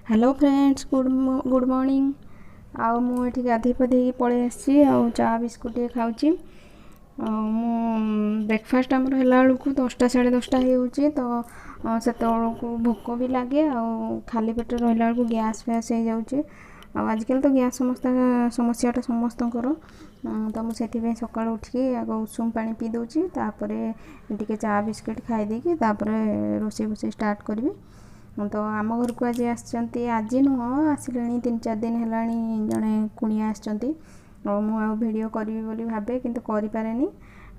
Hello friends good morning. आउ मुझे गाधे पाधे पलि आसी चा बिस्कुट खाऊँ। मु ब्रेकफास्ट आमर है बेलू 10टा साढ़े 10टा हो से भोक भी लगे खाली पेट रहा बेलू गैस फैस हो जाऊँगी। आजकल तो गैस समस्याटा समस्त तो मुझे सका उठिकी आग उषुम पा पी दूची टे चा बिस्कुट खाईदेकी रोसे बोसे स्टार्ट करी। तो आम घर को आज आज नुह आसिले 3-4 दिन है जड़े कुणिया आसछंती। वीडियो करी बोली भावे किंतु करि पारेनी।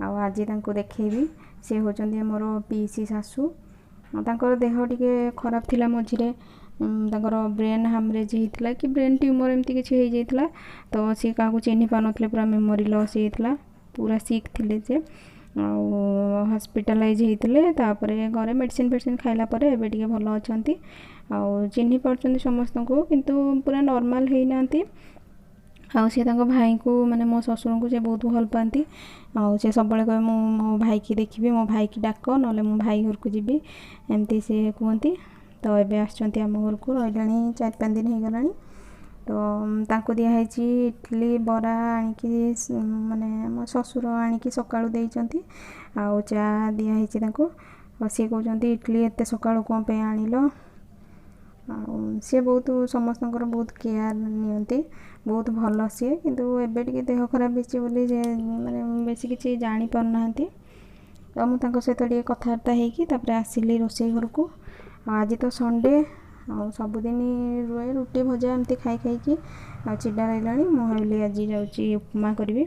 आज देखी सी होचंदी मोर पीसी सासू। तांकर देह टिके खराब थिला मझिरे तांकर ब्रेन हामरेज होता कि ब्रेन ट्यूमर एमती किसी हो जाता। तो सी क्या चिन्ह पार नुले पूरा मेमोरी लॉस होता पूरा सिक थिले जे हॉस्पिटलाइज होते घरे मेडिसिन फेडिसिन खाइला पर एबे टिके भल अछंती। चिन्ह पार्टी समस्त को किंतु पूरा नॉर्मल है ना। सी भाई को माने मो ससुर को बहुत भल पाती। सी सब कहे मो भाई की देखी मो भाई की डाक ना मो भाई घर को जी एमती सी कहती। तो ये आसम घर को रही 4-5 दिन हो गला। तो दिखाई इडली बरा आणिकी माने मो ससुर आणिकी सकाळु देइचंती। चा दिखाई सी कहते इडली एत सकाळु कौन पे आनिल। सी बहुत समस्त बहुत केयर नियंती बहुत भल सी किंतु एबे टिके देह खराब होती माने बेसी किसी जानी पारना। तो मुझे सहित टे कथबार्ता होकर आसिली रोसे घर को। आज तो संडे सबुदिन रुए रुटी भजा एमती खाई खाई चिड़ा रहा। मुझे आज जाऊँगी उपमा करी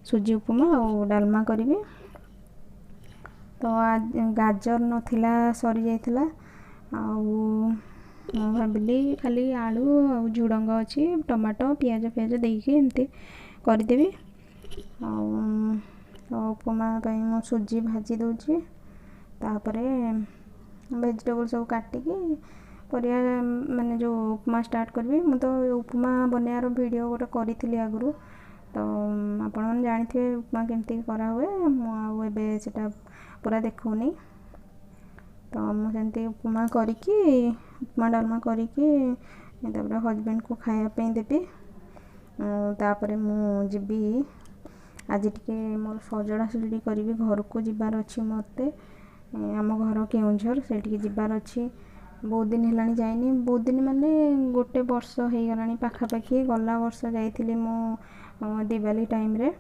सुजी उपमा और डालमा करी। तो आज गाजर नथिला सरी जाइथिला भाविली खाली आलू और झुडंग अच्छी टमाटो पियाज पियाज देकी एमती करदेवी। उपमा मु सुजी भाजी दूची वेजिटेबल सब काटिकी परिया माने जो उपमा स्टार्ट करी। मु तो उपमा बनार वीडियो गोटे करी आगु। तो आपण मैंने जानते उपमा केमती करा हुए मुझे सेटा पूरा देखौनी। तो मुझे उपमा करिकी उपमा डालमा करिकी हजबैंड को खायापी देवी। तापर मुझी आज टे मोर सजड़ा सजड़ी करी घर को जीवार अच्छी मत आम घर केउझर से जीवार अच्छी। बहुत दिन है जाइनी बहुत दिन माने गोटे वर्ष हो गला पाखापाखि गला वर्ष जाइली मो दिवाली टाइम रे।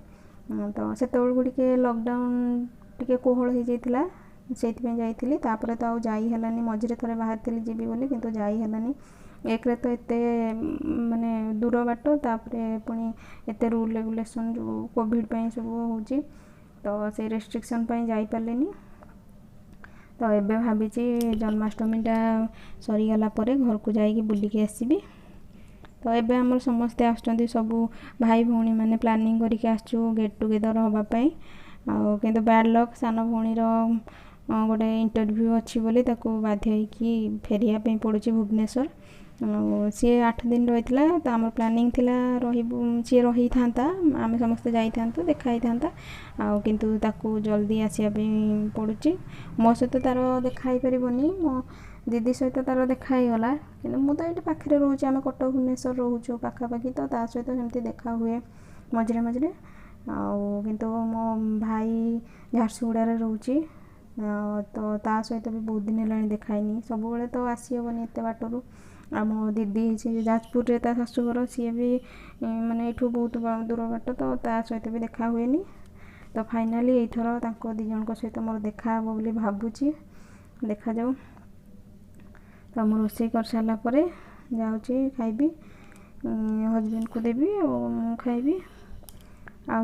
तो से टे लॉकडाउन टे कोहल हो जाता से जाइली। तापर तो आउ जाई हेलानी मझिरे थरे बाहर थी जीवी बोली किंतु जाई हेलानी। एक रे तो एते माने दूर बाट तापरे पुणी एते रूल रेगुलेशन जो कोविड पे सब होची तो से रेस्ट्रिक्शन पे जाई पारलेनी। तो एबे भाभी जन्माष्टमीटा सरीगला घर को जाइए बुलिकी आसबि। तो एबे आमर समस्ते आसुचंती सबू भाई भौणी माने प्लानिंग करके आसचु गेट टुगेदर होगापाई। किंतु बैड लक सान भौणीर गोटे इंटरव्यू अच्छी बोली ताको बाध्य होइकी फेरिया पे पड़ुची भुवनेश्वर। सी 8 दिन रही तो आम प्लानिंग थिला सी रही था आम समस्ते जाई था देखाई था किंतु ताकू जल्दी आसिया पड़ुची। मो सहित तार देखाई पारबनी मो दीदी सहित तार देखाई गला कि मुझे ये पाखे रोचे आम कटक भुवनेश्वर रोचु पाखापाखि तो सहित सेमती देखा हुए मझिरे मझिरे। किंतु मो भाई झारसुगुड़े रोचे तो सहित भी बहुत दिन है देखाईनी सब तो आसी हेनी एत बाटरू। आम दीदी जाजपुर ता शाशुघर सी भी माने ये बहुत दूर बाट तो सहित भी देखा हुए। तो फाइनाली एथर दीजन सहित मोर देखा बोली भावुची देखा जाऊ। तो मुझे रोसे कर सारापर जाऊँगी खाइबी हजबैंड को देवी और मु खाइबी।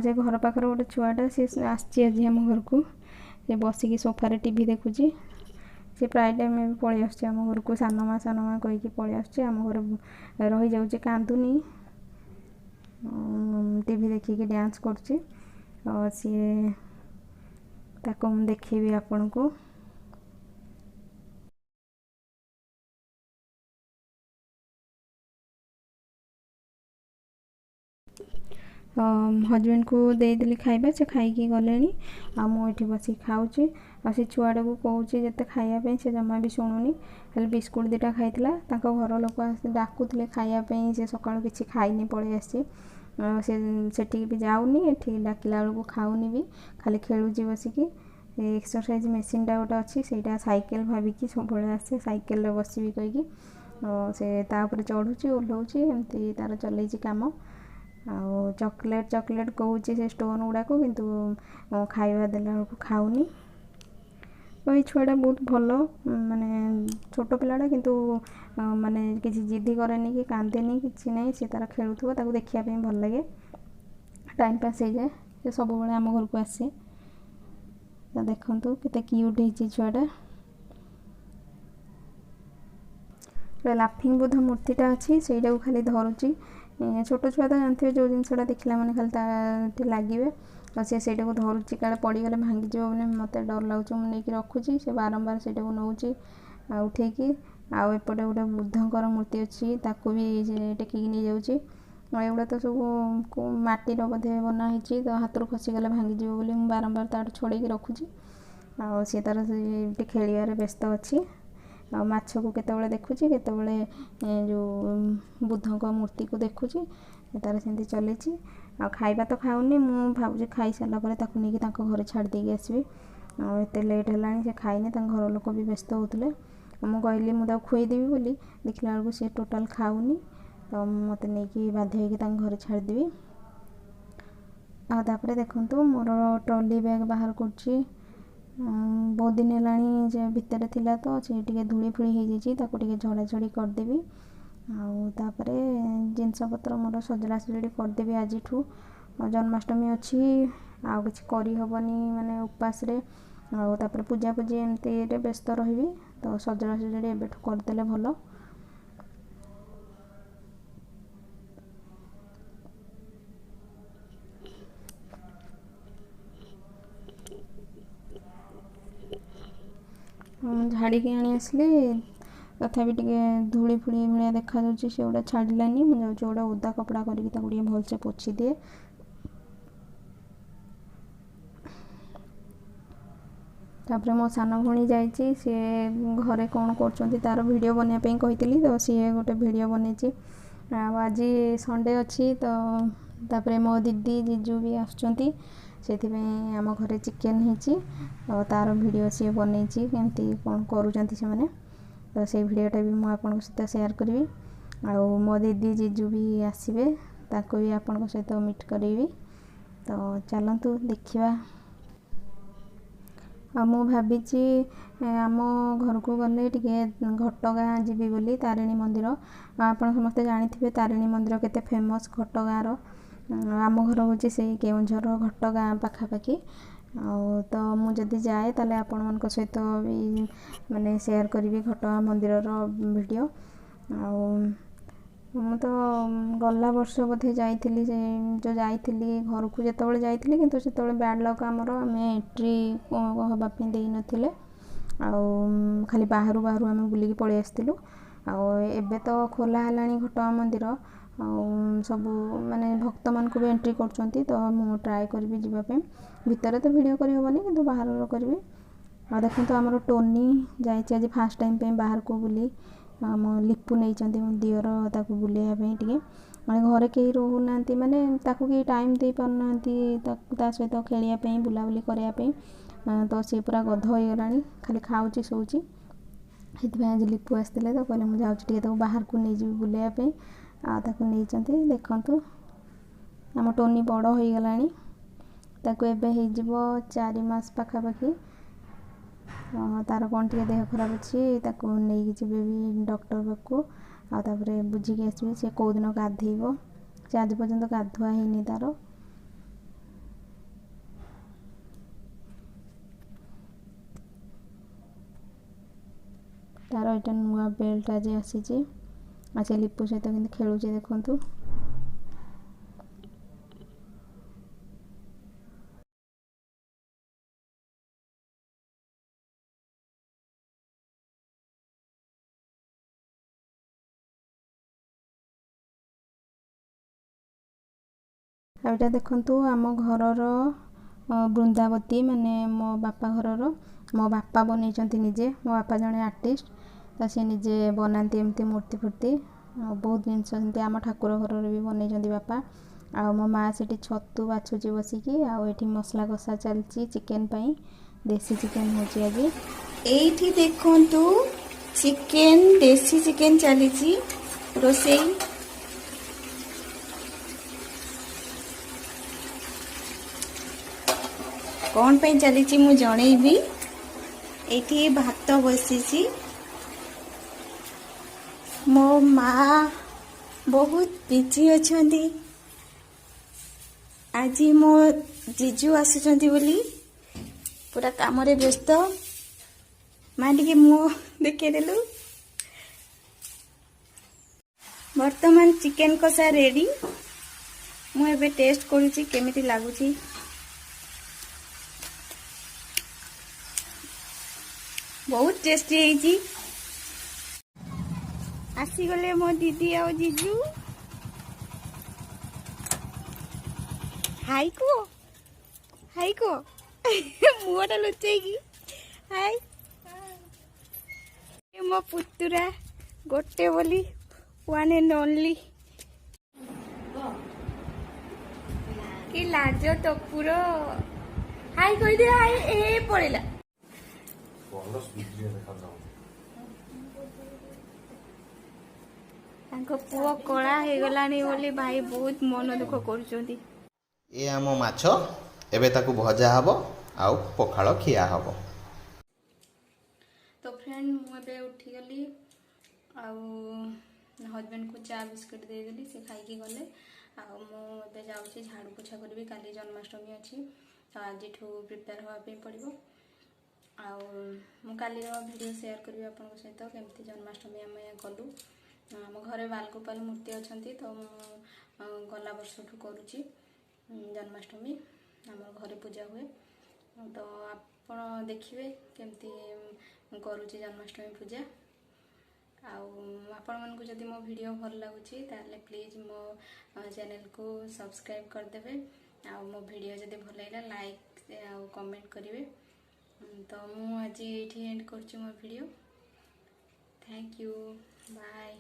से घर पाखर गोटे छुआटा सी आसम घर को से बसिकी सोफारे टीवी देखुची। सी प्राय टाइम भी पलि आम घर को सानमा कहीकि पलि आम घर रही जाऊँगी कांदुनी टीवी देखिकी डांस करुच्ची। सी ताको देखी आपण को। ହଜବେଣ୍ଡ को ଦେଇଦେଲି ଖାଇବା, ସେ ଖାଇକି ଗଲେଣି। ଆଉ ମୁଁ ଏଠି ବସିକି ଖାଉଛି। ଆଉ ସେ ଛୁଆଟାକୁ କହୁଛି ଯେତେ ଖାଇବା ପାଇଁ, ସେ ଜମା ବି ଶୁଣୁନି। ଖାଲି ବିସ୍କୁଟ୍ ଦୁଇଟା ଖାଇଥିଲା। ତାଙ୍କ ଘର ଲୋକ ଆସି ଡାକୁଥିଲେ ଖାଇବା ପାଇଁ, ସେ ସକାଳୁ କିଛି ଖାଇନି, ପଳେଇ ଆସିଛି। ସେ ସେଠିକି ବି ଯାଉନି, ଏଠି ଡାକିଲା ବେଳକୁ ଖାଉନି ବି, ଖାଲି ଖେଳୁଛି ବସିକି। ଏକ୍ସରସାଇଜ ମେସିନ୍ଟା ଗୋଟେ ଅଛି, ସେଇଟା ସାଇକେଲ ଭାବିକି ସବୁବେଳେ ଆସେ, ସାଇକେଲରେ ବସିବି କହିକି ସେ ତା ଉପରେ ଚଢ଼ୁଛି, ଓହ୍ଲାଉଛି, ଏମିତି ତା'ର ଚଲେଇଛି କାମ। ଆଉ ଚକୋଲେଟ୍ କହୁଛି ସେ ଷ୍ଟୋନ୍ ଗୁଡ଼ାକୁ, କିନ୍ତୁ ଖାଇବା ଦେଲା ବେଳକୁ ଖାଉନି। ଏଇ ଛୁଆଟା ବହୁତ ଭଲ, ମାନେ ଛୋଟ ପିଲାଟା, କିନ୍ତୁ ମାନେ କିଛି ଜିଦି କରେନି କି କାନ୍ଦେନି, କିଛି ନାହିଁ। ସେ ତା'ର ଖେଳୁଥିବ, ତାକୁ ଦେଖିବା ପାଇଁ ଭଲ ଲାଗେ, ଟାଇମ୍ ପାସ୍ ହେଇଯାଏ। ସେ ସବୁବେଳେ ଆମ ଘରକୁ ଆସେ। ତ ଦେଖନ୍ତୁ କେତେ କ୍ୟୁଟ୍ ହେଇଛି ଛୁଆଟା। ଲାଫିଙ୍ଗ ବୁଦ୍ଧ ମୂର୍ତ୍ତିଟା ଅଛି, ସେଇଟାକୁ ଖାଲି ଧରୁଛି। ଛୋଟ ଛୁଆ ତ ଜାଣିଥିବେ, ଯେଉଁ ଜିନିଷଟା ଦେଖିଲା ମାନେ ଖାଲି ତା ଲାଗିବେ। ଆଉ ସେ ସେଇଟାକୁ ଧରୁଛି, କାଳେ ପଡ଼ିଗଲେ ଭାଙ୍ଗିଯିବ ବୋଲି ମୋତେ ଡର ଲାଗୁଛି। ମୁଁ ନେଇକି ରଖୁଛି, ସେ ବାରମ୍ବାର ସେଇଟାକୁ ନେଉଛି ଆଉ ଉଠେଇକି। ଆଉ ଏପଟେ ଗୋଟେ ବୁଦ୍ଧଙ୍କର ମୂର୍ତ୍ତି ଅଛି, ତାକୁ ବି ସେ ଟେକିକି ନେଇଯାଉଛି। ଏଗୁଡ଼ା ତ ସବୁ ମାଟିର ବୋଧେ ବନା ହେଇଛି, ତ ହାତରୁ ଖସିଗଲେ ଭାଙ୍ଗିଯିବ ବୋଲି ମୁଁ ବାରମ୍ବାର ତାଠୁ ଛଡ଼େଇକି ରଖୁଛି। ଆଉ ସିଏ ତା'ର ଟିକେ ଖେଳିବାରେ ବ୍ୟସ୍ତ ଅଛି। ଆଉ ମାଛକୁ କେତେବେଳେ ଦେଖୁଛି, କେତେବେଳେ ଯେଉଁ ବୁଦ୍ଧଙ୍କ ମୂର୍ତ୍ତିକୁ ଦେଖୁଛି। ତା'ର ସେମିତି ଚଲେଇଛି। ଆଉ ଖାଇବା ତ ଖାଉନି। ମୁଁ ଭାବୁଛି ଖାଇସାରିଲା ପରେ ତାକୁ ନେଇକି ତାଙ୍କ ଘରେ ଛାଡ଼ି ଦେଇକି ଆସିବି। ଆଉ ଏତେ ଲେଟ୍ ହେଲାଣି, ସେ ଖାଇନି। ତାଙ୍କ ଘର ଲୋକ ବି ବ୍ୟସ୍ତ ହେଉଥିଲେ। ମୁଁ କହିଲି ମୁଁ ତାକୁ ଖୁଆଇଦେବି ବୋଲି, ଦେଖିଲା ବେଳକୁ ସେ ଟୋଟାଲ୍ ଖାଉନି। ତ ମୋତେ ନେଇକି ବାଧ୍ୟ ହେଇକି ତାଙ୍କ ଘରେ ଛାଡ଼ିଦେବି। ଆଉ ତାପରେ ଦେଖନ୍ତୁ, ମୋର ଟ୍ରଲି ବ୍ୟାଗ୍ ବାହାର କରୁଛି। ବହୁତ ଦିନ ହେଲାଣି ଯେ ଭିତରେ ଥିଲା, ତ ସେ ଟିକେ ଧୂଳି ଫୁଳି ହେଇଯାଇଛି, ତାକୁ ଟିକେ ଝଡ଼ାଝଡ଼ି କରିଦେବି। ଆଉ ତାପରେ ଜିନିଷପତ୍ର ମୋର ସଜଡ଼ା ସଜଡ଼ି କରିଦେବି ଆଜିଠୁ। ଜନ୍ମାଷ୍ଟମୀ ଅଛି, ଆଉ କିଛି କରିହେବନି ମାନେ ଉପାସରେ। ଆଉ ତାପରେ ପୂଜାପୂଜି ଏମିତିରେ ବ୍ୟସ୍ତ ରହିବି, ତ ସଜଡ଼ା ସଜଡ଼ି ଏବେଠୁ କରିଦେଲେ ଭଲ। ଝାଡ଼ିକି ଆଣି ଆସିଲି, ତଥାପି ଟିକେ ଧୂଳି ଫୁଳି ଭଳିଆ ଦେଖାଯାଉଛି, ସେଗୁଡ଼ା ଛାଡ଼ିଲାନି। ମୁଁ ଯାଉଛି ଗୋଟେ ଓଦା କପଡ଼ା କରିକି ତାକୁ ଟିକେ ଭଲସେ ପୋଛିଦିଏ। ତାପରେ ମୋ ସାନ ଭଉଣୀ ଯାଇଛି, ସିଏ ଘରେ କ'ଣ କରୁଛନ୍ତି ତା'ର ଭିଡ଼ିଓ ବନେଇବା ପାଇଁ କହିଥିଲି, ତ ସିଏ ଗୋଟେ ଭିଡ଼ିଓ ବନେଇଛି। ଆଉ ଆଜି ସଣ୍ଡେ ଅଛି, ତ ତାପରେ ମୋ ଦିଦି ଜିଜୁ ବି ଆସୁଛନ୍ତି, ସେଥିପାଇଁ ଆମ ଘରେ ଚିକେନ୍ ହେଇଛି। ଆଉ ତା'ର ଭିଡ଼ିଓ ସିଏ ବନେଇଛି, କେମିତି କ'ଣ କରୁଛନ୍ତି ସେମାନେ। ତ ସେଇ ଭିଡ଼ିଓଟା ବି ମୁଁ ଆପଣଙ୍କ ସହିତ ସେୟାର କରିବି। ଆଉ ମୋ ଦିଦି ଜିଜୁ ବି ଆସିବେ, ତାକୁ ବି ଆପଣଙ୍କ ସହିତ ମିଟ୍ କରିବି। ତ ଚାଲନ୍ତୁ ଦେଖିବା। ଆଉ ମୁଁ ଭାବିଛି ଆମ ଘରକୁ ଗଲେ ଟିକେ ଘଟଗାଁ ଯିବି ବୋଲି, ତାରିଣୀ ମନ୍ଦିର। ଆପଣ ସମସ୍ତେ ଜାଣିଥିବେ ତାରିଣୀ ମନ୍ଦିର କେତେ ଫେମସ୍ ଘଟଗାଁର। ଆମ ଘର ହେଉଛି ସେଇ କେଉଁଝର ଘଟଗାଁ ପାଖାପାଖି। ଆଉ ତ ମୁଁ ଯଦି ଯାଏ, ତାହେଲେ ଆପଣମାନଙ୍କ ସହିତ ବି ମାନେ ସେୟାର କରିବି ଘଟଗାଁ ମନ୍ଦିରର ଭିଡ଼ିଓ। ଆଉ ମୁଁ ତ ଗଲା ବର୍ଷ ବୋଧେ ଯାଇଥିଲି, ସେ ଯେଉଁ ଯାଇଥିଲି ଘରକୁ ଯେତେବେଳେ ଯାଇଥିଲି, କିନ୍ତୁ ସେତେବେଳେ ବ୍ୟାଡ଼୍ ଲକ୍ ଆମର, ଆମେ ଏଣ୍ଟ୍ରି ହେବା ପାଇଁ ଦେଇନଥିଲେ। ଆଉ ଖାଲି ବାହାରୁ ବାହାରୁ ଆମେ ବୁଲିକି ପଳେଇ ଆସିଥିଲୁ। ଆଉ ଏବେ ତ ଖୋଲା ହେଲାଣି ଘଟଗାଁ ମନ୍ଦିର, ଆଉ ସବୁ ମାନେ ଭକ୍ତମାନଙ୍କୁ ବି ଏଣ୍ଟ୍ରି କରୁଛନ୍ତି। ତ ମୁଁ ଟ୍ରାଏ କରିବି ଯିବା ପାଇଁ। ଭିତରେ ତ ଭିଡ଼ିଓ କରିହେବନି, କିନ୍ତୁ ବାହାରର କରିବି। ଆଉ ଦେଖନ୍ତୁ, ଆମର ଟୋନି ଯାଇଛି ଆଜି ଫାର୍ଷ୍ଟ ଟାଇମ୍ ପାଇଁ ବାହାରକୁ ବୁଲି। ଆମ ଲିପୁ ନେଇଛନ୍ତି ମୋ ଦିଅର, ତାକୁ ବୁଲେଇବା ପାଇଁ ଟିକେ। ମାନେ ଘରେ କେହି ରହୁନାହାନ୍ତି, ମାନେ ତାକୁ କେହି ଟାଇମ୍ ଦେଇପାରୁନାହାନ୍ତି ତା ସହିତ ଖେଳିବା ପାଇଁ, ବୁଲାବୁଲି କରିବା ପାଇଁ। ତ ସିଏ ପୁରା ଗଧ ହୋଇଗଲାଣି, ଖାଲି ଖାଉଛି, ଶୋଉଛି। ସେଥିପାଇଁ ଆଜି ଲିପୁ ଆସିଥିଲେ, ତ କହିଲେ ମୁଁ ଯାଉଛି ଟିକେ ତାକୁ ବାହାରକୁ ନେଇଯିବି ବୁଲେଇବା ପାଇଁ। ଆଉ ତାକୁ ନେଇଛନ୍ତି। ଦେଖନ୍ତୁ, ଆମ ଟୋନି ବଡ଼ ହୋଇଗଲାଣି, ତାକୁ ଏବେ ହେଇଯିବ 4 ମାସ ପାଖାପାଖି। ତା'ର କ'ଣ ଟିକେ ଦେହ ଖରାପ ଅଛି, ତାକୁ ନେଇକି ଯିବେ ବି ଡକ୍ଟର ପାଖକୁ। ଆଉ ତାପରେ ବୁଝିକି ଆସିବେ ସେ କେଉଁଦିନ ଗାଧେଇବ। ସେ ଆଜି ପର୍ଯ୍ୟନ୍ତ ଗାଧୁଆ ହେଇନି ତା'ର। ଏଇଟା ନୂଆ ବେଲ୍ଟ ଆଜି ଆସିଛି। ଆଉ ସେ ଲିପୁ ସହିତ କେମିତି ଖେଳୁଛି ଦେଖନ୍ତୁ। एटा देखंतु आम घरर बृंदावती माने मो बापा घरर मो बापा बनैछंती निजे मो बापा जने आर्टिस्ट तो से निजे बनाती एमती मूर्ति फूर्ति बहुत जिनस आम ठाकुर घर भी बनैछंती बापा आ मो माँ सेठी छतु बाछुची बसिकी आठी मसला कषा चलची चिकेन पई देसी चिकेन होची आज एठी देखंतु चिकेन देसी चिकेन चलीची रोसेई कौन पे चलीची मु जणेबी एठी भात बसीची मो माँ बहुत बिजी अछंती आज मो जीजू आसुचंती बोली पूरा काम रे व्यस्त माँ टिके मुँह देखेदेलु वर्तमान चिकेन कषा रेडी मु एबे टेस्ट करूची केमिति लागुची बहुत टेस्टी है आसीगले मो दीदी आ जीजू हाई को मुहटा लुचेगी हाय मो पुतुरा गोटे बोली वन एंड ओनली कि लाज टपुर हाय कह दे हाय ए पड़ेला पुओ कला हो गलानी बोली भाई बहुत मन दुख करुचंती ए आम माछ एबे ताकू भजा हबो आउ पखाळ खिया हबो। तो फ्रेंड मुझे उठी गली हजबैंड को चा बिस्किट देदेली से खाई गले मुझे जाऊँगी झाड़ू पोछा करी काली जन्माष्टमी अच्छी तो आज प्रिपेयर हाँपी पड़ो आली वीडियो शेयर करी आपण सहित केमती जन्माष्टमी आम कलु आम घरे बालगोपाल मूर्ति अच्छा तो गला वर्ष ठू करुच्ची जन्माष्टमी आम घरे पूजा हुए तो आपण देखिए केमती करुच्ची जन्माष्टमी पूजा आपण मन को जदि मो वीडियो भल लगुच प्लीज मो चैनल को सब्सक्राइब करदे मो वीडियो जदि भल लगा लाइक कमेंट करेंगे तो मुझे एंड कर मो वीडियो थैंक यू बाय।